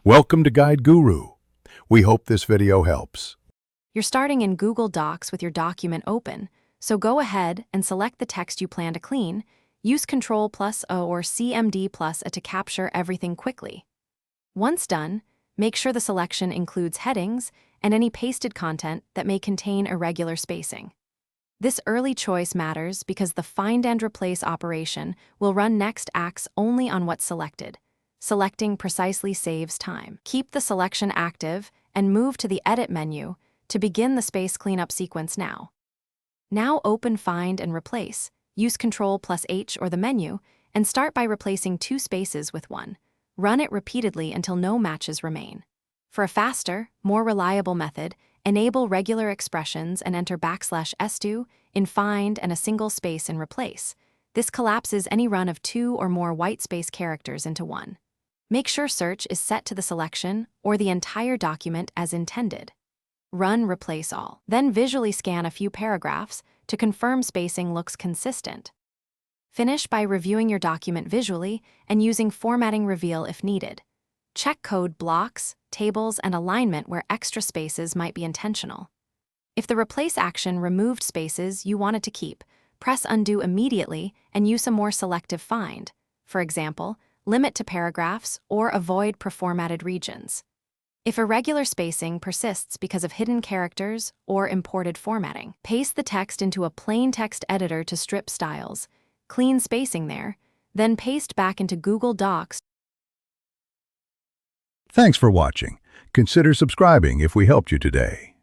Welcome to Guide Guru. We hope this video helps. You're starting in Google Docs with your document open, so go ahead and select the text you plan to clean. Use Ctrl+O or CMD+A to capture everything quickly. Once done, make sure the selection includes headings and any pasted content that may contain irregular spacing. This early choice matters because the find and replace operation will run next acts only on what's selected. Selecting precisely saves time. Keep the selection active and move to the Edit menu to begin the space cleanup sequence now. Now open Find and Replace. Use Ctrl+H or the menu and start by replacing two spaces with one. Run it repeatedly until no matches remain. For a faster, more reliable method, enable regular expressions and enter \s2 in Find and a single space in Replace. This collapses any run of two or more whitespace characters into one. Make sure search is set to the selection or the entire document as intended. Run Replace All. Then visually scan a few paragraphs to confirm spacing looks consistent. Finish by reviewing your document visually and using Formatting Reveal if needed. Check code blocks, tables, and alignment where extra spaces might be intentional. If the replace action removed spaces you wanted to keep, press Undo immediately and use a more selective find. For example, limit to paragraphs or avoid preformatted regions. If irregular spacing persists because of hidden characters or imported formatting, paste the text into a plain text editor to strip styles, clean spacing there, then paste back into Google Docs. Thanks for watching. Consider subscribing if we helped you today.